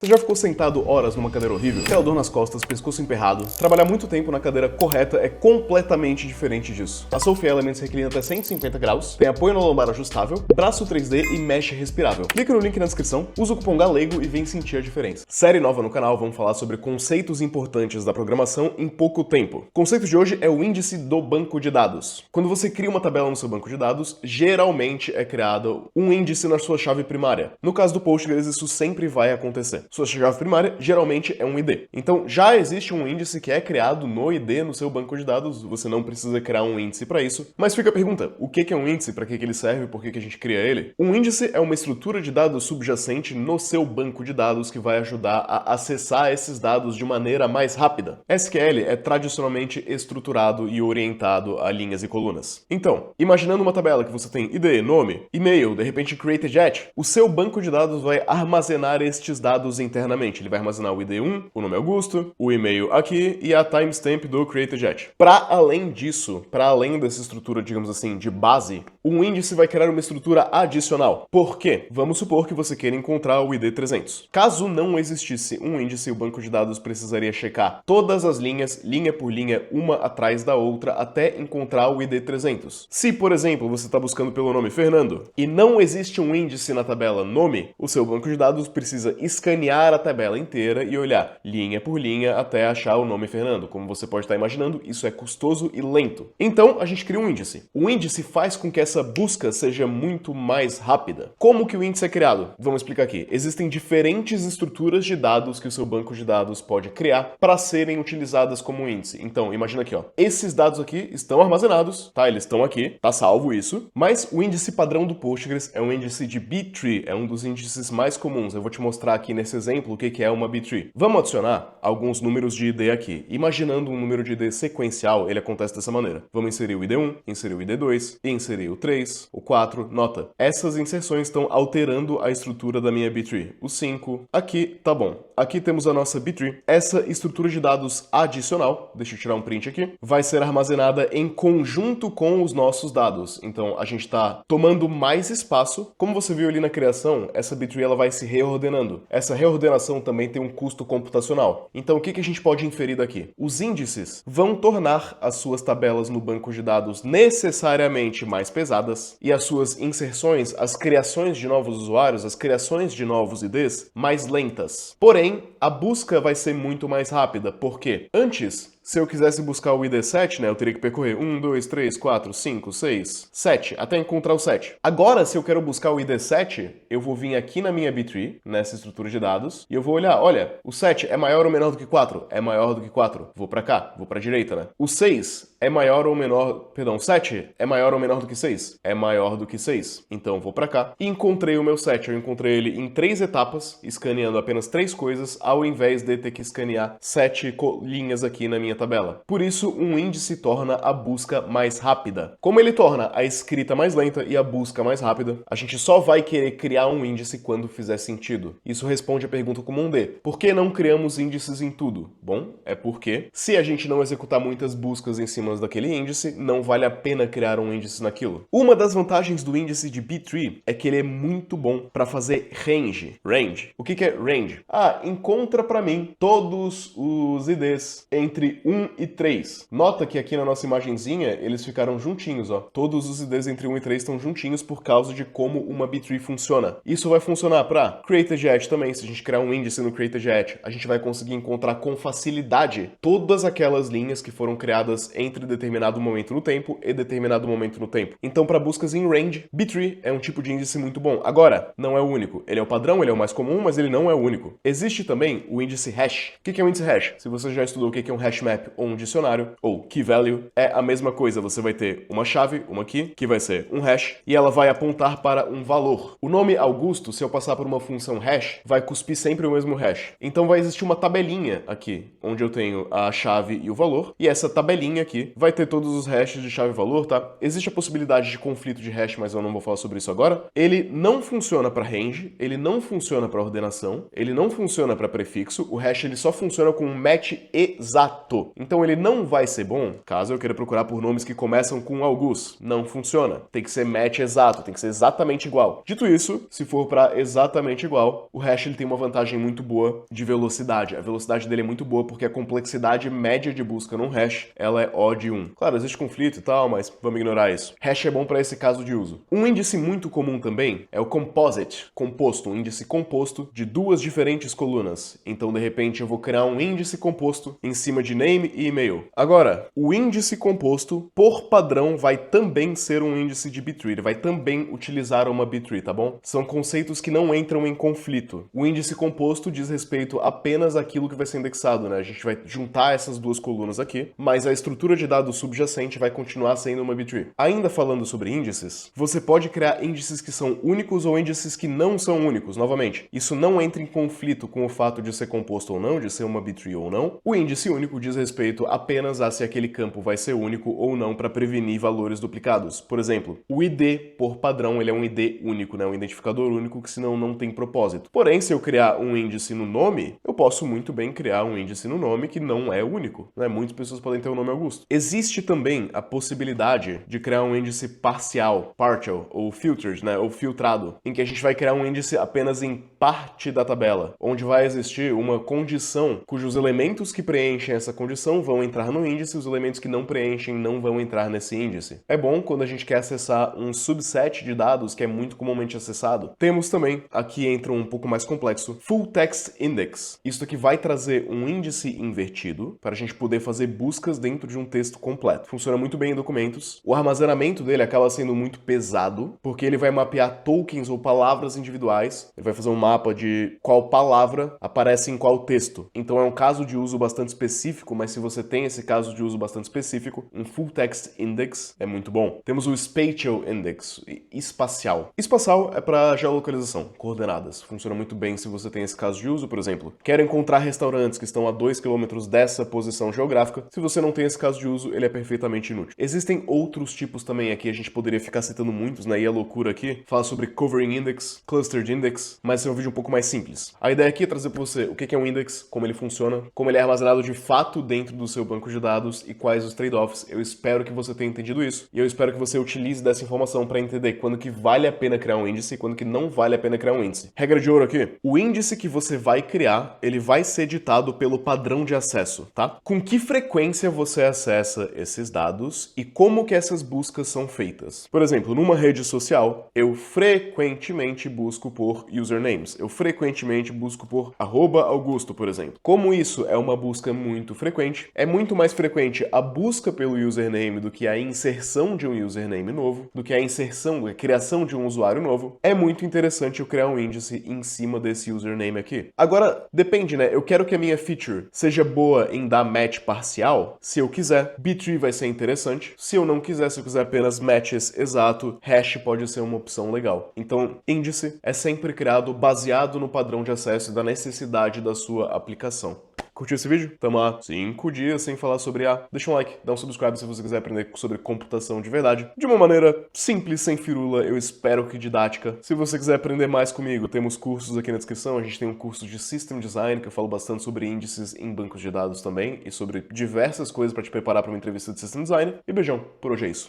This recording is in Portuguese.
Você já ficou sentado horas numa cadeira horrível? Aquela dor nas costas, pescoço emperrado? Trabalhar muito tempo na cadeira correta é completamente diferente disso. A Sophie Elements reclina até 150 graus, tem apoio na lombar ajustável, braço 3D e mesh respirável. Clica no link na descrição, usa o cupom GALEGO e vem sentir a diferença. Série nova no canal, vamos falar sobre conceitos importantes da programação em pouco tempo. O conceito de hoje é o índice do banco de dados. Quando você cria uma tabela no seu banco de dados, geralmente é criado um índice na sua chave primária. No caso do Postgres, isso sempre vai acontecer. Sua chave primária geralmente é um ID. Então já existe um índice que é criado no ID no seu banco de dados, você não precisa criar um índice para isso. Mas fica a pergunta, o que é um índice, para que ele serve, por que a gente cria ele? Um índice é uma estrutura de dados subjacente no seu banco de dados que vai ajudar a acessar esses dados de maneira mais rápida. SQL é tradicionalmente estruturado e orientado a linhas e colunas. Então, imaginando uma tabela que você tem ID, nome, e-mail, de repente created at, o seu banco de dados vai armazenar estes dados internamente. Ele vai armazenar o ID1, o nome Augusto, o e-mail aqui e a timestamp do created at. Para além disso, para além dessa estrutura, digamos assim, de base, um índice vai criar uma estrutura adicional. Por quê? Vamos supor que você queira encontrar o ID300. Caso não existisse um índice, o banco de dados precisaria checar todas as linhas, linha por linha, uma atrás da outra, até encontrar o ID300. Se, por exemplo, você está buscando pelo nome Fernando e não existe um índice na tabela nome, o seu banco de dados precisa escanear a tabela inteira e olhar linha por linha até achar o nome Fernando. Como você pode estar imaginando, isso é custoso e lento. Então, a gente cria um índice. O índice faz com que essa busca seja muito mais rápida. Como que o índice é criado? Vamos explicar aqui. Existem diferentes estruturas de dados que o seu banco de dados pode criar para serem utilizadas como índice. Então, imagina aqui, ó. Esses dados aqui estão armazenados, tá? Eles estão aqui, tá salvo isso. Mas o índice padrão do Postgres é um índice de B-tree, é um dos índices mais comuns. Eu vou te mostrar aqui nesse exemplo o que é uma B-tree. Vamos adicionar alguns números de ID aqui. Imaginando um número de ID sequencial, ele acontece dessa maneira. Vamos inserir o ID1, inserir o ID2, inserir o 3, o 4, nota. Essas inserções estão alterando a estrutura da minha B-tree. O 5, aqui, tá bom. Aqui temos a nossa B-tree. Essa estrutura de dados adicional, deixa eu tirar um print aqui, vai ser armazenada em conjunto com os nossos dados. Então, a gente está tomando mais espaço. Como você viu ali na criação, essa B-tree ela vai se reordenando. Essa reordenação também tem um custo computacional. Então, o que a gente pode inferir daqui? Os índices vão tornar as suas tabelas no banco de dados necessariamente mais pesadas e as suas inserções, as criações de novos usuários, as criações de novos IDs, mais lentas. Porém, a busca vai ser muito mais rápida. Por quê? Antes, se eu quisesse buscar o ID7, né, eu teria que percorrer 1, 2, 3, 4, 5, 6, 7, até encontrar o 7. Agora, se eu quero buscar o ID7, eu vou vir aqui na minha B-tree, nessa estrutura de dados, e eu vou olhar, olha, o 7 é maior ou menor do que 4? É maior do que 4. Vou pra cá, vou pra direita, né? O 6 é maior ou menor... Perdão, 7 é maior ou menor do que 6? É maior do que 6. Então, vou pra cá. E encontrei o meu 7. Eu encontrei ele em 3 etapas, escaneando apenas 3 coisas, ao invés de ter que escanear 7 linhas aqui na minha tabela. Por isso, um índice torna a busca mais rápida. Como ele torna a escrita mais lenta e a busca mais rápida, a gente só vai querer criar um índice quando fizer sentido. Isso responde a pergunta comum de: por que não criamos índices em tudo? Bom, é porque, se a gente não executar muitas buscas em cima daquele índice, não vale a pena criar um índice naquilo. Uma das vantagens do índice de B-tree é que ele é muito bom para fazer range. Range. O que é range? Ah, encontra para mim todos os IDs entre 1 e 3. Nota que aqui na nossa imagenzinha eles ficaram juntinhos, ó. Todos os IDs entre 1 e 3 estão juntinhos por causa de como uma B-tree funciona. Isso vai funcionar para created at também. Se a gente criar um índice no created at, a gente vai conseguir encontrar com facilidade todas aquelas linhas que foram criadas entre determinado momento no tempo e determinado momento no tempo. Então, para buscas em range, B-tree é um tipo de índice muito bom. Agora, não é o único. Ele é o padrão, ele é o mais comum, mas ele não é o único. Existe também o índice hash. O que é um índice hash? Se você já estudou o que é um hash map ou um dicionário, ou key value, é a mesma coisa. Você vai ter uma chave, uma key, que vai ser um hash, e ela vai apontar para um valor. O nome Augusto, se eu passar por uma função hash, vai cuspir sempre o mesmo hash. Então vai existir uma tabelinha aqui, onde eu tenho a chave e o valor, e essa tabelinha aqui aqui vai ter todos os hashes de chave-valor, tá? Existe a possibilidade de conflito de hash, mas eu não vou falar sobre isso agora. Ele não funciona para range, ele não funciona para ordenação, ele não funciona para prefixo, o hash ele só funciona com um match exato. Então ele não vai ser bom caso eu queira procurar por nomes que começam com Augusto. Não funciona. Tem que ser match exato, tem que ser exatamente igual. Dito isso, se for para exatamente igual, o hash ele tem uma vantagem muito boa de velocidade. A velocidade dele é muito boa porque a complexidade média de busca num hash, ela é O de 1. Claro, existe conflito e tal, mas vamos ignorar isso. Hash é bom para esse caso de uso. Um índice muito comum também é o composite, composto, um índice composto de duas diferentes colunas. Então, de repente, eu vou criar um índice composto em cima de name e e-mail. Agora, o índice composto, por padrão, vai também ser um índice de bitree, ele vai também utilizar uma bitree, tá bom? São conceitos que não entram em conflito. O índice composto diz respeito apenas àquilo que vai ser indexado, né? A gente vai juntar essas duas colunas aqui, mas a estrutura de dados subjacente vai continuar sendo uma bitree. Ainda falando sobre índices, você pode criar índices que são únicos ou índices que não são únicos. Novamente, isso não entra em conflito com o fato de ser composto ou não, de ser uma bitree ou não. O índice único diz respeito apenas a se aquele campo vai ser único ou não para prevenir valores duplicados. Por exemplo, o ID, por padrão, ele é um ID único, né? Um identificador único que senão não tem propósito. Porém, se eu criar um índice no nome, eu posso muito bem criar um índice no nome que não é único, né? Muitas pessoas podem ter o nome Augusto. Existe também a possibilidade de criar um índice parcial, partial, ou filtered, né? Ou filtrado, em que a gente vai criar um índice apenas em parte da tabela, onde vai existir uma condição cujos elementos que preenchem essa condição vão entrar no índice e os elementos que não preenchem não vão entrar nesse índice. É bom quando a gente quer acessar um subset de dados que é muito comumente acessado. Temos também, aqui entra um pouco mais complexo, Full Text Index. Isso aqui vai trazer um índice invertido para a gente poder fazer buscas dentro de um texto completo. Funciona muito bem em documentos. O armazenamento dele acaba sendo muito pesado, porque ele vai mapear tokens ou palavras individuais. Ele vai fazer um mapa de qual palavra aparece em qual texto. Então é um caso de uso bastante específico, mas se você tem esse caso de uso bastante específico, um Full Text Index é muito bom. Temos o Spatial Index, espacial. Espacial é para geolocalização, coordenadas. Funciona muito bem se você tem esse caso de uso, por exemplo. Quero encontrar restaurantes que estão a 2 km dessa posição geográfica. Se você não tem esse caso de uso, ele é perfeitamente inútil. Existem outros tipos também aqui, a gente poderia ficar citando muitos, né? E a loucura aqui, fala sobre Covering Index, Clustered Index, mas esse é um vídeo um pouco mais simples. A ideia aqui é trazer para você o que é um index, como ele funciona, como ele é armazenado de fato dentro do seu banco de dados e quais os trade-offs. Eu espero que você tenha entendido isso e eu espero que você utilize dessa informação para entender quando que vale a pena criar um índice e quando que não vale a pena criar um índice. Regra de ouro aqui, o índice que você vai criar, ele vai ser ditado pelo padrão de acesso, tá? Com que frequência você acessa esses dados e como que essas buscas são feitas. Por exemplo, numa rede social, eu frequentemente busco por usernames. Eu frequentemente busco por @Augusto, por exemplo. Como isso é uma busca muito frequente, é muito mais frequente a busca pelo username do que a inserção de um username novo, do que a inserção, a criação de um usuário novo. É muito interessante eu criar um índice em cima desse username aqui. Agora, depende, né? Eu quero que a minha feature seja boa em dar match parcial. Se eu quiser, bitree vai ser interessante. Se eu não quiser, se eu quiser apenas matches exato, hash pode ser uma opção legal. Então, índice é sempre criado baseado no padrão de acesso e da necessidade da sua aplicação. Curtiu esse vídeo? Tamo há 5 dias sem falar sobre IA. Deixa um like, dá um subscribe se você quiser aprender sobre computação de verdade. De uma maneira simples, sem firula, eu espero que didática. Se você quiser aprender mais comigo, temos cursos aqui na descrição. A gente tem um curso de System Design, que eu falo bastante sobre índices em bancos de dados também, e sobre diversas coisas para te preparar para uma entrevista de System Design. E beijão, por hoje é isso.